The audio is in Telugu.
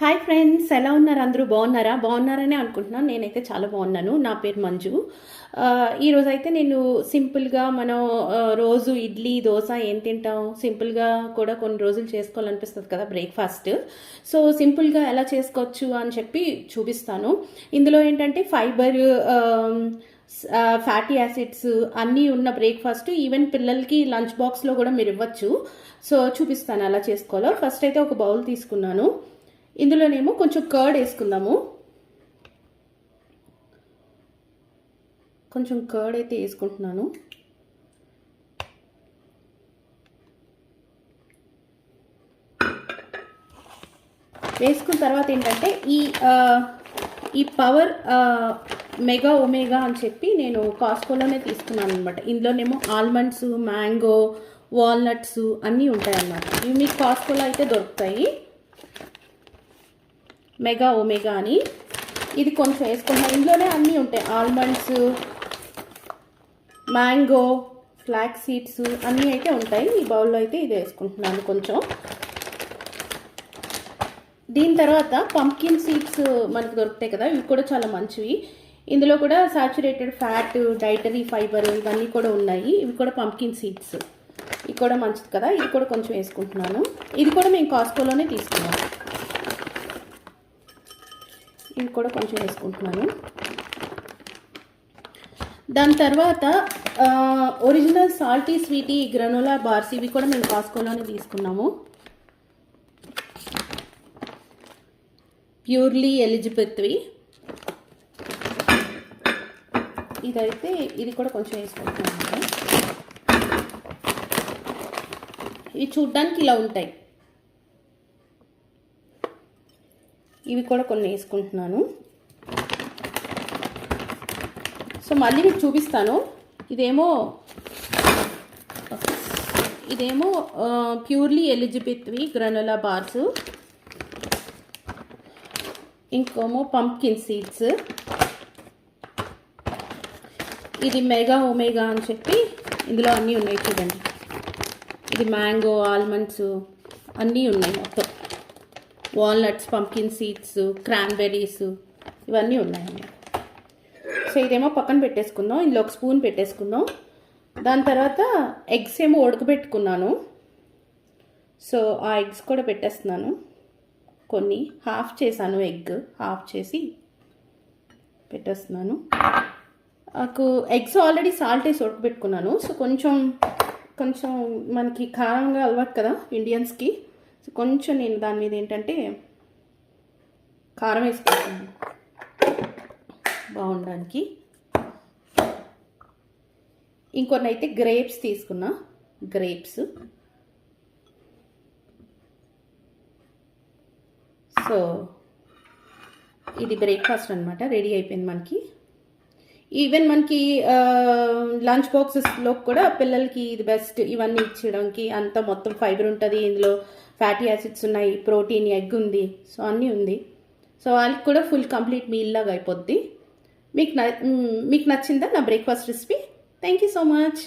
హాయ్ ఫ్రెండ్స్, ఎలా ఉన్నారు? అందరూ బాగున్నారని అనుకుంటున్నాను. నేనైతే చాలా బాగున్నాను. నా పేరు మంజు. ఈరోజు అయితే నేను సింపుల్గా మనం రోజు ఇడ్లీ దోశ ఏం తింటాం, సింపుల్గా కూడా కొన్ని రోజులు చేసుకోవాలనిపిస్తుంది కదా బ్రేక్ఫాస్ట్. సో సింపుల్గా ఎలా చేసుకోవచ్చు అని చెప్పి చూపిస్తాను. ఇందులో ఏంటంటే ఫైబర్, ఫ్యాటీ యాసిడ్స్ అన్నీ ఉన్న బ్రేక్ఫాస్ట్. ఈవెన్ పిల్లలకి లంచ్ బాక్స్లో కూడా మీరు ఇవ్వచ్చు. సో చూపిస్తాను ఎలా చేసుకోవాలో. ఫస్ట్ అయితే ఒక బౌల్ తీసుకున్నాను. ఇందులోనేమో కొంచెం కర్డ్ వేసుకుందాము. కొంచెం కర్డ్ అయితే వేసుకుంటున్నాను. వేసుకున్న తర్వాత ఏంటంటే ఈ పవర్ మెగా ఒమేగా అని చెప్పి నేను కాస్కోలోనే తీసుకున్నాను అనమాట. ఇందులోనేమో ఆల్మండ్స్, మ్యాంగో, వాల్నట్స్ అన్నీ ఉంటాయి అన్నమాట. ఇవి మీకు కాస్కోలో అయితే దొరుకుతాయి. మెగా ఒమేగా అని ఇది కొంచెం వేసుకుంటున్నాను. ఇందులోనే అన్నీ ఉంటాయి, ఆల్మండ్స్, మ్యాంగో, ఫ్లాక్స్ సీడ్స్ అన్నీ అయితే ఉంటాయి. ఈ బౌల్లో అయితే ఇది వేసుకుంటున్నాను కొంచెం. దీని తర్వాత పంకిన్ సీడ్స్ మనకు దొరుకుతాయి కదా, ఇవి కూడా చాలా మంచివి. ఇందులో కూడా సాచురేటెడ్ ఫ్యాట్, డైటరీ ఫైబర్ ఇవన్నీ కూడా ఉన్నాయి. ఇవి కూడా పంకిన్ సీడ్స్, ఇవి కూడా మంచిది కదా. ఇది కూడా కొంచెం వేసుకుంటున్నాను. ఇది కూడా మేము కాస్కోలోనే తీసుకున్నాము. ఇవి కూడా కొంచెం వేసుకుంటున్నాను. దాని తర్వాత original salty sweety granola bars, ఇవి కూడా మేము కాస్కోలోనే తీసుకున్నాము. ప్యూర్లీ ఎలిజిబెత్వి ఇదైతే ఇది కూడా కొంచెం వేసుకుంటున్నాను. ఇవి చూడ్డానికి ఇలా ఉంటాయి. ఇవి కూడా కొన్ని వేసుకుంటున్నాను. సో మళ్ళీ మీకు చూపిస్తాను. ఇదేమో ప్యూర్లీ ఎలిజిబెత్వి గ్రనోలా బార్స్, ఇంకోమో పంప్కిన్ సీడ్స్. ఇది మెగా ఒమేగా అని చెప్పి ఇందులో అన్నీ ఉన్నాయి చూడండి. ఇది మ్యాంగో, ఆల్మండ్స్ అన్నీ ఉన్నాయి మొత్తం. వాల్నట్స్, పంప్కిన్ సీడ్స్, క్రాన్బెర్రీస్ ఇవన్నీ ఉన్నాయన్నమాట. సో ఇదేమో పక్కన పెట్టేసుకుందాం. ఇందులో ఒక స్పూన్ పెట్టేసుకుందాం. దాని తర్వాత ఎగ్స్ ఏమో ఉడకబెట్టుకున్నాను. సో ఆ ఎగ్స్ కూడా పెట్టేస్తున్నాను. కొన్ని హాఫ్ చేశాను, ఎగ్ హాఫ్ చేసి పెట్టేస్తున్నాను. నాకు ఎగ్స్ ఆల్రెడీ సాల్ట్ వేసి ఉడకబెట్టుకున్నాను. సో కొంచెం మనకి కారంగా అలవాటు కదా ఇండియన్స్కి. సో కొంచెం నేను దాని మీద ఏంటంటే కారం వేసుకుంటున్నాను బాగుండడానికి. ఇంకొన్ని అయితే గ్రేప్స్ తీసుకున్నా, గ్రేప్స్. సో ఇది బ్రేక్ఫాస్ట్ అనమాట, రెడీ అయిపోయింది మనకి. ఈవెన్ మనకి లంచ్ బాక్సెస్లో కూడా పిల్లలకి ఇది బెస్ట్. ఇవన్నీ ఇచ్చడానికి అంతా మొత్తం ఫైబర్ ఉంటుంది, ఇందులో ఫ్యాటీ యాసిడ్స్ ఉన్నాయి, ప్రోటీన్, ఎగ్ ఉంది, సో అన్నీ ఉంది. సో వాళ్ళకి కూడా ఫుల్ కంప్లీట్ మీల్ లాగా అయిపోద్ది. మీకు నచ్చిందా నా breakfast recipe? Thank you so much.